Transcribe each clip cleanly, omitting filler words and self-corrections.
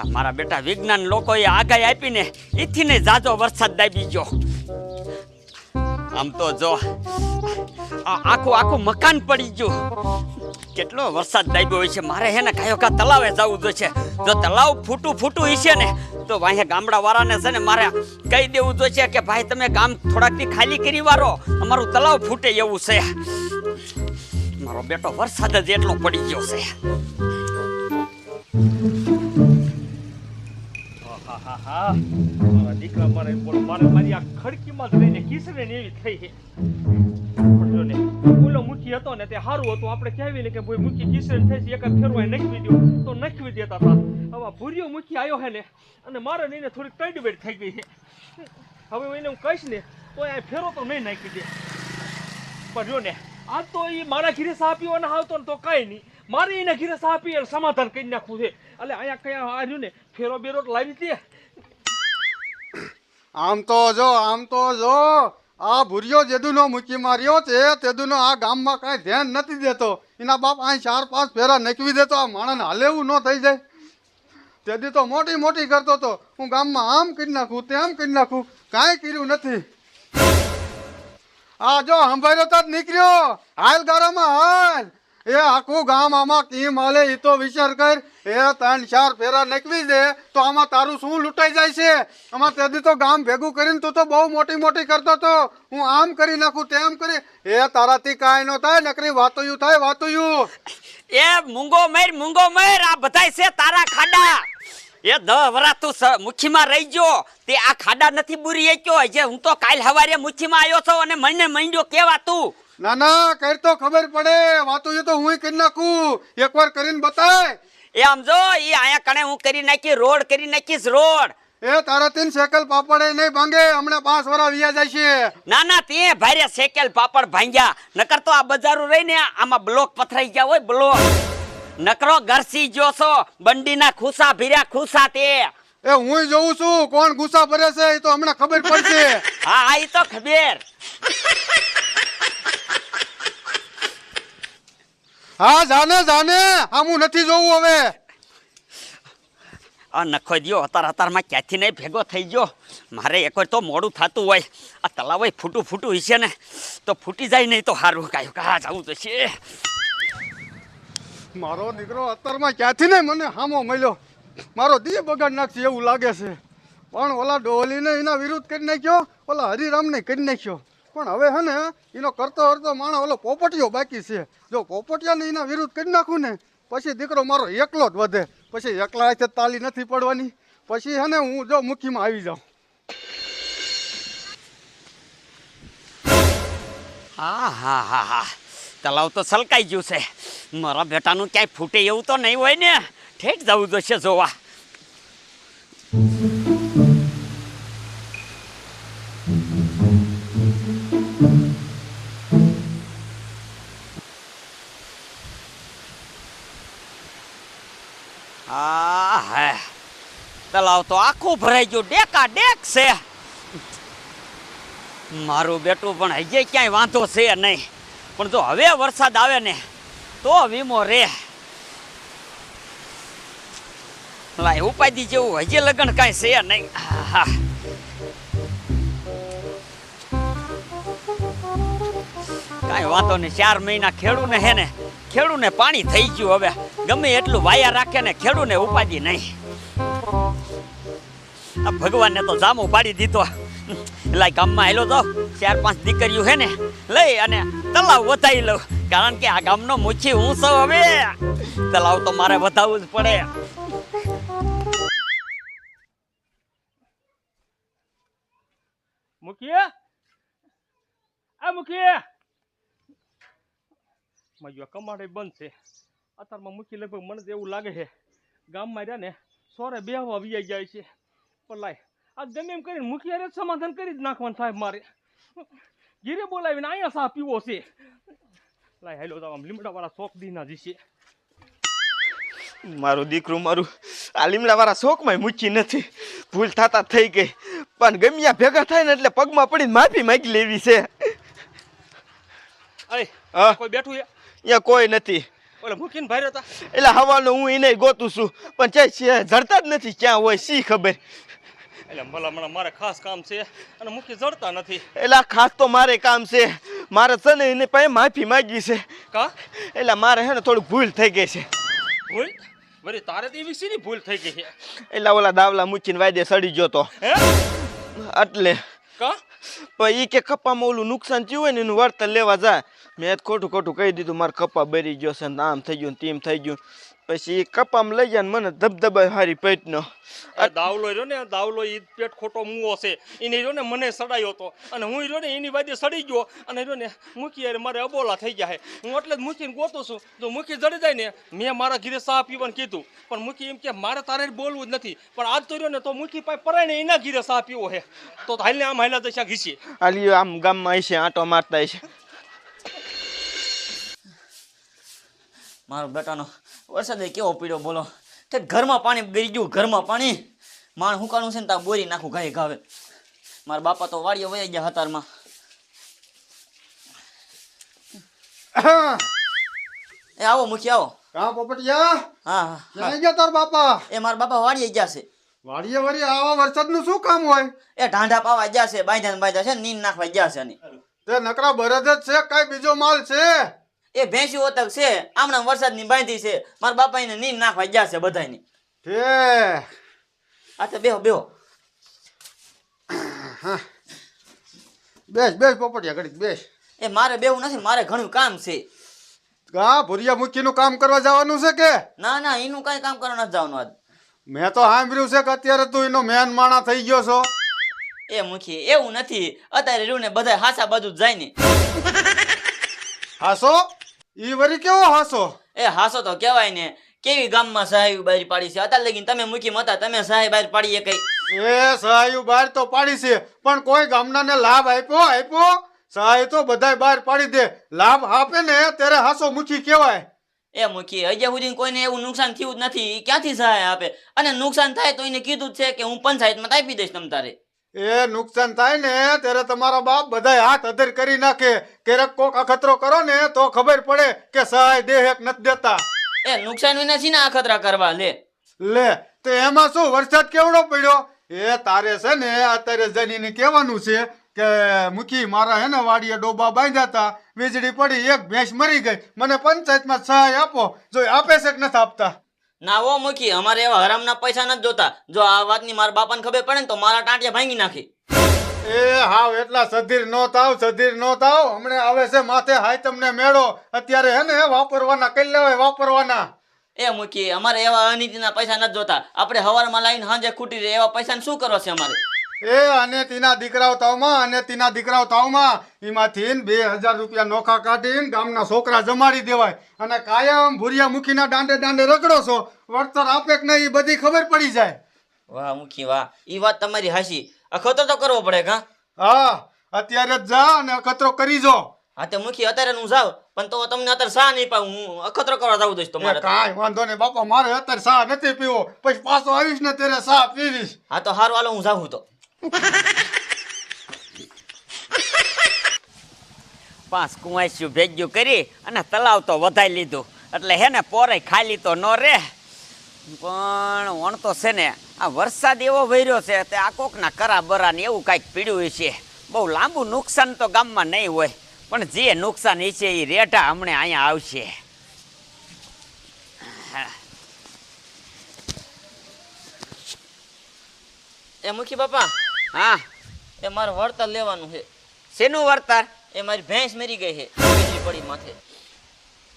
મારા બેટા વિજ્ઞાન લોકોએ આગાહી આપીને એથી ને જાજો વરસાદ દાબી ગયો. આમ તો જો આખું મકાન પડી ગયું. કેટલો વરસાદ દાબ્યો હોય છે. મારે હે ને કાયો કા તલાવે જવું જોઈશે. જો તલાવ ફૂટું હશે ને તો વાહે ગામડા વાળાને છે ને મારે કહી દેવું જોઈશે કે ભાઈ તમે ગામ થોડાક દી ખાલી કરી વારો, અમારું તલાવ ફૂટે એવું છે. મારો બેટો વરસાદ જ એટલો પડી ગયો છે. મારા દીકરા મારી આ ખડકીમાં જ રહીને ખીસરે ને એવી થઈ છે. પણ જો ને ઓલો મુખી હતો ને તે સારું હતું. આપણે કહેવી ને કે ભાઈ મુખી ખીસરે થઈ છે, એક ફેરવાય નખવી દો તો નખવી દેતા હતા. હવે ભૂરિયો મુખી આવ્યો છે ને અને મારે એને થોડીક ટડબેડ થઈ ગઈ છે. હવે એને હું કહીશ ને તો આ ફેરો તો નહીં નાખી દે. પણ જો ને આજ તો એ મારા ઘીરે સા પીવાને આવતો ને તો કાંઈ નહીં, મારે એના ઘીરે સા પીએ સમાધાન કરી નાખવું છે. એટલે અહીંયા કયા આવ્યું ને ફેરો બેરો લાવી દે. આમ તો જો આ ભૂરિયો જેદુનો મૂકી માર્યો છે તેદુનો આ ગામમાં કાંઈ ધ્યાન નથી દેતો. એના બાપ અહીં 4-5 ફેરા નકવી દેતો. આ માણસને હાલેવું ન થઈ જાય. તેથી તો મોટી કરતો હતો, હું ગામમાં આમ કરી નાખું તેમ કરી નાખું, કાંઈ કર્યું નથી. આ જો સંભાળ્યો તો જ નીકળ્યો. હાલ ગારામાં હાલ. એ આખું ગામ આમાં કેમ હાલે એ તો વિચાર કર. એ 3-4 ફેરા નકવી દે તો આમાં તારું શું લૂંટાઈ જાય છે. આમાં તેથી તો ગામ ભેગું કરીને તું તો બહુ મોટી કરતો હતો, હું આમ કરી નાખું તેમ કરી. એ તારાથી કાંઈ ન થાય, નકરી વાતોયું થાય વાતોયું. એ મૂંગો મર આ બધાય છે તારા ખાડા. એ 10 વરા તું મુઠ્ઠીમાં રહી ગયો તે આ ખાડા નથી બુરી ગયો. જે હું તો કાલ હવારે મુઠ્ઠીમાં આવ્યો છો અને મને મંડ્યો કેવા તું. ના કર તો ખબર પડે. વાતોયું તો હું કરી નાખું, એકવાર કરીને બતાય. એ આમ જો એ આયા કણે હું કરી નાખી રોડ કરી નાખીશ રોડ. એ તારા 3 સેકલ પાપડે નહીં ભાંગે. હમણાં 5 વરા વિયા જાય છે. ના તે ભારે સેકેલ પાપડ ભાંગ્યા. નકર તો આ બજારું રહીને આમાં બ્લોક પથરાઈ ગયા હોય બ્લોક. નકરો ઘરસી જો છો બંડીના ખુસા ભીર્યા ખુસા તે. એ હું જોઉં છું કોણ ગુસ્સા ભરે છે એ તો હમણાં ખબર પડશે. હા એ તો ખબર. હા જાને આમું નથી જોવું હવે. આ નખો દ્યો અત્યારમાં ક્યાંથી નહીં ભેગો થઈ ગયો. મારે એક વાર તો મોડું થતું હોય. આ તલાવ ફૂટું હશે ને તો ફૂટી જાય નહીં તો સારું. કાયું કા જવું તો છે. મારો દીકરો અત્યારમાં ક્યાંથી નહીં મને હામો મળ્યો. મારો દી બગાડ નાખશે એવું લાગે છે. પણ ઓલા ડોલીને એના વિરુદ્ધ કરી નાખ્યો, ઓલા હરિરામને કરી નાખ્યો. પણ હવે હે ને એનો કરતો માણસ ઓલો પોપટિયો બાકી છે. જો પોપટિયાને એના વિરુદ્ધ કરી નાખું ને પછી દીકરો મારો એકલો જ વધે. પછી એકલા હાથે તાલી નથી પડવાની. પછી હે ને હું જો મુખીમાં આવી જાઉં. હા તલાવ તો સલકાઈ ગયું છે. મારા બેટાનું ક્યાંય ફૂટે એવું તો નહીં હોય ને. ઠેઠ જવું જોઈશે જોવા. તલાવ તો આખું ભરાઈ ગયું. ડેકા ડેક છે. મારું બેટું પણ હજી ક્યાંય વાંધો છે નહીં. પણ જો હવે વરસાદ આવે ને તો વીમો રે. લાય ઉપાધિ જેવું હજી લગન કાંઈ છે નહીં. કાંઈ વાંધો નહીં. 4 મહિના ખેડૂને પાણી થઈ ગયું. હવે ગમે એટલું વાયા રાખે ને ખેડૂને ઉપાધિ નહીં. આ ભગવાનને તો જામો પાડી દીધો. લાય ગામમાં હેલો જાવ 4-5 દીકરીઓ હે ને લઈ અને તલાવ વધાવી લઉં. કારણ કે આ ગામનો મુખી હું છું. હવે તલાવ તો મારે વધાવવું જ પડે. મુખી મારી કમાડે બંધ છે અત્યારમાં. મુખી લગભગ મને તો એવું લાગે છે ગામમાં રહ્યા ને સોરે બેહવા વી જાય છે. પણ લાય આ ગમે એમ કરીને મુખી અરે સમાધાન કરી જ નાખવાનું સાહેબ. મારે ઘીરે બોલાવીને અહીંયા સા પીવો છે. લાય હેલો આમ લીમડા વાળા શોખ દીના જશે. મારું દીકરું આ લીમડા વાળા શોખમાં મૂકી નથી. ભૂલ થતા થઈ ગઈ. પણ ગમ્યા ભેગા થાય ને એટલે પગમાં પડીને માફી માંગી લેવી છે. કોઈ બેઠું અહીંયા કોઈ નથી. ઓલે મૂકીને ભાઈ હતા. એટલે હવાનો હું એને ગોતું છું પણ છે જડતા જ નથી ક્યાં હોય શી ખબર. એટલે ભલામણ મારે ખાસ કામ છે અને મૂકી જડતા નથી. એટલે આ ખાસ તો મારે કામ છે. મારે છે ને એને પાસે માફી માંગી છે. કા એટલે મારે હે ને થોડુંક ભૂલ થઈ ગઈ છે. ભૂલ વળી તારે તો એવી શીની ભૂલ થઈ ગઈ છે? એટલે ઓલા દાવલા મૂકીને વાયદે સડી ગયો તો હે એટલે કા પણ એ કે કપામાં ઓલું નુકસાન થયું હોય ને એનું વળતર લેવા જાય. મેં જ ખોટું ખોટું કહી દીધું મારે કપા બરી ગયો છે ને આમ થઈ ગયું ને તેમ થઈ ગયું. પછી એ કપામાં લઈ જાય ને મને ધબધબા હારી પેટનો. આ દાવલો રહ્યો ને દાવલો ઈ પેટ ખોટો મૂવો છે એને રહ્યો ને મને સડાયો હતો અને હું રહ્યો ને એની વાદે સડી ગયો અને રહ્યો ને મૂકી યાર મારે અબોલા થઈ ગયા છે. હું એટલે જ મૂકીને ગોતું છું. જો મૂકી જડી જાય ને મેં મારા ઘરે ચા પીવાનું કીધું પણ મૂકી એમ કે મારે તારે બોલવું જ નથી પણ આજ તો રહ્યો ને તો મૂકી પાસે પરાયને એના ઘરે ચા પીવો છે તો હાલને આમ હાલ્યા જશે ઘીસી. આલી આમ ગામમાં હશે આંટો મારતા હશે. મારો બેટાનો વરસાદ કેવો પીડ્યો બોલો. તે ઘરમાં પાણી ગરી ગયું, ઘરમાં પાણી. માણ હુકાણું છે ને ત્યાં બોરી નાખું ઘાએ ઘાવે. મારા બાપા તો વાડીએ વયા ગયા હતારમાં. એ આવો મુખી આવો. કા પોપટિયા હા હા ક્યાં ગયા તાર બાપા? એ મારા બાપા વાડીએ ગયા છે. વાડીએ વળી આવા વરસાદનું શું કામ હોય? એ ઢાંઢા પાવા ગયા છે, બાંધ્યા છે, નીંદ નાખવા ગયા છે. તે નકરા બરદ જ છે કઈ બીજો માલ છે? એ ભેંસી ઓતક છે, આમણાં વરસાદની બાંધી છે. મારા બાપા એને નીંદ નાખવા ગયા છે બધાની. તે આ તો બેહો બેહો. બેસ બેસ પોપટિયા ઘડીક બેસ. એ મારે બેહું નથી, મારે ઘણું કામ છે. કા ભુરિયા મુખીનું કામ કરવા જવાનું છે કે? ના ના એનું કઈ કામ કરવા નથી જવાનું આજ. મેં તો સાંભળ્યું છે કે અત્યારે તું એનો મેન માણા થઈ ગયો છો. એ મુખી એવું નથી, અત્યારે રહ્યું ને બધા હાસા બાજુ જ જાય ને. હાસો? ઈ વરી કેવો હાસો? એ હાસો તો કહેવાય ને. કેવી ગામમાં સહાય બહાર પાડી છે અત્યારે લગીને. તમે મુખી મતા તમે સહાય બહાર પાડીએ કઈ? એ સહાયું બહાર તો પાડી છે પણ કોઈ ગામડાને લાભ આપ્યો? સહાય તો બધાય બહાર પાડી દે. લાભ આપે ને ત્યારે હાસો મુખી કહેવાય. એ મુખી હજી સુધી કોઈને એવું નુકસાન થયું જ નથી, ઈ ક્યાંથી સહાય આપે? અને નુકસાન થાય તો એને કીધું જ છે કે હું પંચાયતમાં આપી દઈશ તમ તારે. એ નુકસાન થાય ને ત્યારે તમારા બાપ બધાય હાથ અધર કરી નાખે. ક્યારેક કોક અખતરો કરો ને તો ખબર પડે કે સહાય દે એક નથી દેતા. એ નુકસાન વિના છે ને આ ખતરા કરવા લે તો એમાં શું વરસાદ કેવડો પડ્યો? એ તારે છે ને અત્યારે જઈને કહેવાનું છે કે મુખી મારા હે ને વાડીએ ડોબા બાંધ્યા હતા, વીજળી પડી, એક ભેંસ મરી ગઈ, મને પંચાયતમાં સહાય આપો. જો આપે છે કે નથી આપતા? ના ઓ મુખી અમારે એવા હરામના પૈસા નથી જોતા. જો આ વાતની મારા બાપાને ખબર પડે ને તો મારા ટાંટિયા ભાંગી નાખી. એ હાવ એટલા સધીર નો થાવ. હમણાં આવે છે માથે હાય તમને મેળો. અત્યારે હે ને વાપરવાના કઈ લેવાય વાપરવાના. એ મુખી અમારે એવા અનીતિના પૈસા નથી જોતા. આપણે હવારમાં લાવીને સાંજે ખૂટી રહે એવા પૈસાને શું કરવા છે અમારે? એ અને તીના દીકરાઓ તાવમાં એમાંથી 2000 રૂપિયા નોખા કાઢીને ગામના છોકરા જમાડી દેવાય અને કાયમ ભૂરિયા મુખીના દાંડે રગડો છો. વળતર આપે કે નહીં એ બધી ખબર પડી જાય. વાહ મુખી વાહ, ઈ વાત તમારી હાચી. અખતરો તો કરવો પડે કા? હા અત્યારે જ જા અને અખતરો કરી જો. હા તે મુખી અત્યારે હું જાઉં પણ તો તમને અત્યારે સા નહીં પાઉં. હું અખતરો કરવા જાઉં દઈશ તમારે. કાંઈ વાંધો નહીં બાપા, મારે અત્યારે સા નથી પીવો. પછી પાછો આવીશ ને ત્યારે સા પીવીશ. હા તો હારું હાલો હું જાઉં તો. 5 કુંવાસ્યું ભેગ્યું કરી અને તલાવ તો વધાઈ લીધું એટલે હે ને પોરે ખાલી તો ન રે. પણ વણ તો છે ને આ વરસાદ એવો વર્યો છે તે આ કોકના કરા બરા ને એવું કાંઈક પીડ્યું છે. બહુ લાંબુ નુકસાન તો ગામમાં નહીં હોય પણ જે નુકસાન છે એ રેઢા હમણે અહીંયા આવશે. એ મુખી બાપા હા એ મારે વળતર લેવાનું છે. શેનું વળતર? એ મારી ભેંસ મરી ગઈ છે વીજળી પડી માથે.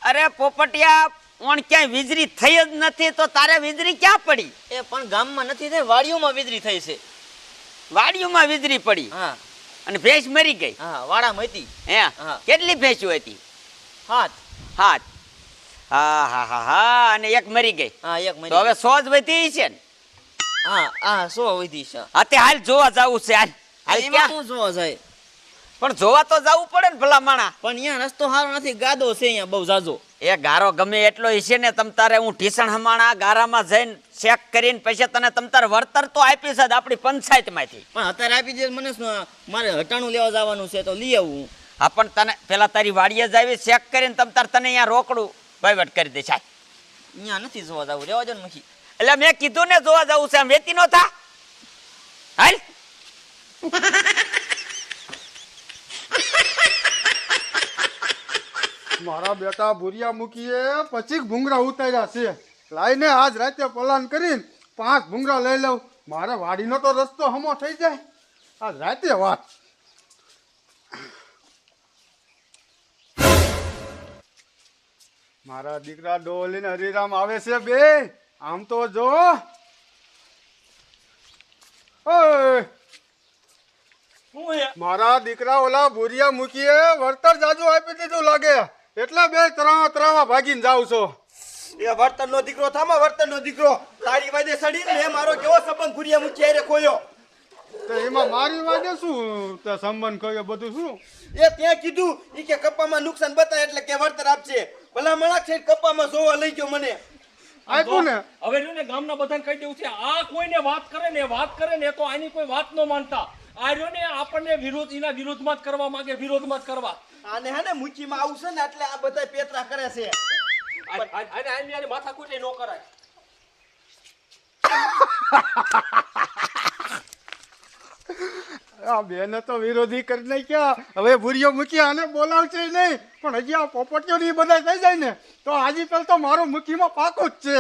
અરે પોપટિયા ઓણ ક્યાંય વીજળી થઈ જ નથી તો તારે વીજળી ક્યાં પડી? એ પણ ગામમાં નથી થઈ, વાડીઓમાં વીજળી થઈ છે. વાડીઓમાં વીજળી પડી હા અને ભેંસ મરી ગઈ? હા વાડામાં હતી. હે હા. કેટલી ભેંસો હતી? 7. 7. હા અને એક મરી ગઈ. હા એક મરી તો હવે 100 જ વધી છે ને? હા હા 100 વધી છે. હા તે હાલ જોવા જવું છે. હાલ એમાં ક્યાં? શું જોવા જાય? પણ જોવા તો જવું પડે ને ભલા માણા. પણ અહીંયા રસ્તો સારો નથી, ગાદો છે અહીંયા બહુ જાજો. એ ગારો ગમે એટલો છે ને તમ તારે હું ઢીસણ હમાણા ગારામાં જઈને ચેક કરીને પછી તને તમ તારે વળતર તો આપીશ જ આપણી પંચાયતમાંથી. પણ અત્યારે આપી દે મને શું, મારે હટાણું લેવા જવાનું છે તો લઈ આવું. હા પણ તને પેલા તારી વાડીએ જ આવી ચેક કરીને તમ તાર તને અહીંયા રોકડું વહીવટ કરી દે સાહેબ. અહીંયા નથી જોવા જવું, રેવા દો ને મુખી. એટલે મેં કીધું ને જોવા જવું છે, આમ વેતી નો થા. હાલ. મારા બેટા ભૂરિયા મૂકીએ 25 ભૂંગળા ઉતાર્યા છે. લાઈને આજ રાતે પલાન કરીને 5 ભૂંગળા લઈ લઉં. મારા વાડીનો તો રસ્તો હમો થઈ જાય. આજ રાતે વાત. મારા દીકરા ડોલીને હરિરામ આવે છે બે. આમ તો જો. ઓય હું હે મારા દીકરા ઓલા ભૂરિયા મૂકીએ વળતર જાજુ આપી દીધું લાગે, એટલે બે ત્રાવા ભાગીને જાવ છો. એ વર્તનનો દીકરો થામા, વર્તનનો દીકરો તારી વાદે સડીને મેં મારો કેવો સંબંધ ભૂરિયા મૂકી હારે ખોયો. તો એમાં મારી વાગે શું તે સંબંધ કયો બધું શું? એ ત્યાં કીધું ઈ કે કપ્પામાં નુકસાન બતાય એટલે કે વળતર આપશે. ભલા મણા છે કપ્પામાં જોવા લઈ ગયો મને. આપ્યું ને. હવે રહ્યું ને ગામના બધાને કહી દેવું છે, આ કોઈને વાત કરે ને તો આની કોઈ વાત ન માનતા. આ રહ્યો ને આપણને વિરોધ, એના વિરોધમાં જ કરવા માંગે, વિરોધમાં જ કરવા. આને હે ને મૂકીમાં આવશે ને એટલે આ બધા પેતરા કરે છે. આને માથા કૂટે ન કરાય. આ બેને તો વિરોધી કરી નાખ્યા. હવે ભૂરિયો મૂકી આને બોલાવશે નહીં, પણ હજી આ પોપટીઓ ની બધા થઈ જાય ને તો આજી પેલ તો મારો મૂકીમાં પાકો જ છે.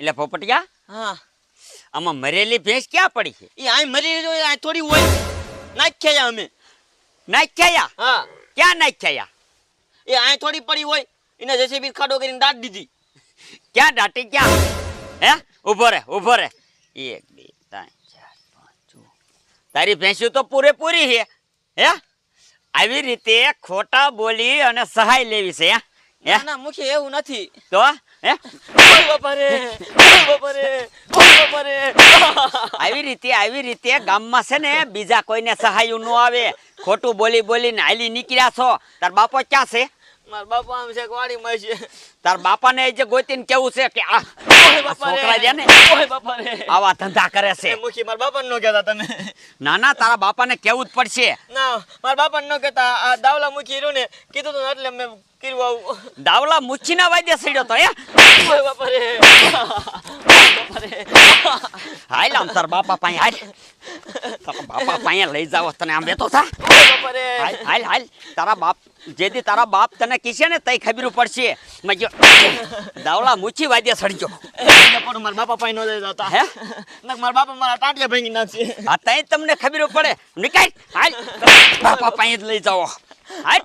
એટલે પોપટિયા, હા, આમાં મરેલી ભેંસ ક્યાં પડી છે? એ આ મરી રહ્યો, આ થોડી હોય નાખ્યા અમે. નાખ્યા? હા, ક્યાં નાખ્યા? એ આ થોડી પડી હોય, એને જેસીબી ખાડો કરીને દાટ દીધી. ક્યાં દાટી ક્યાં? હે, ઉભો રે 1 2 3 4 5 તારી ભેંસું તો પૂરેપૂરી છે. હે, આવી રીતે ખોટા બોલી અને સહાય લેવી છે? હે, ના ના મુખી એવું નથી. તો હે, ઓય બાપા રે, ઓય બાપા રે, ઓય બાપા રે. આવી રીતે ગામમાં છે ને બીજા કોઈને સહાય ન આવે. ખોટું બોલી બોલીને હાલી નીકળ્યા છો. તાર બાપો ક્યાં છે? મારા બાપા આમ છે વાડીમાં છે. તાર બાપાને એ જે ગોતીને કેવું છે કે આ ઓય બાપા રે, છોકરા છે ને ઓય બાપા રે. આવા ધંધા કરે છે? એ મુખી મારા બાપાને ન કહેતા તમે. ના ના, તારા બાપાને કેવું જ પડશે. ના, મારા બાપાને ન કહેતા. આ દાવલા મુખી રહ્યું ને કીધું તું એટલે મેં કર્યું આવું. દાવલા મુચ્છીના વાદ્ય સડ્યો તો. હે, ઓય બાપા રે, ઓય બાપા રે. હાલ આમ તાર બાપા પાસે હાલ. તારા બાપા પાસે લઈ જાવ તને આમ બેતો થા. ઓય બાપા રે. હાલ તારા બાપ જેદી તારા બાપ તને કીશે ને તઈ ખબર પડશે. મેં જો દાવલા મુચ્છી વાદ્ય સડજો. એને પણ મારા બાપા પાસે ન લઈ જતા. હે, નક મારા બાપા મારા ટાંટિયા ભાંગી નાખશે. આ તઈ તમને ખબર પડે. નીકળ હાલ, બાપા પાસે જ લઈ જાઓ. હાલ.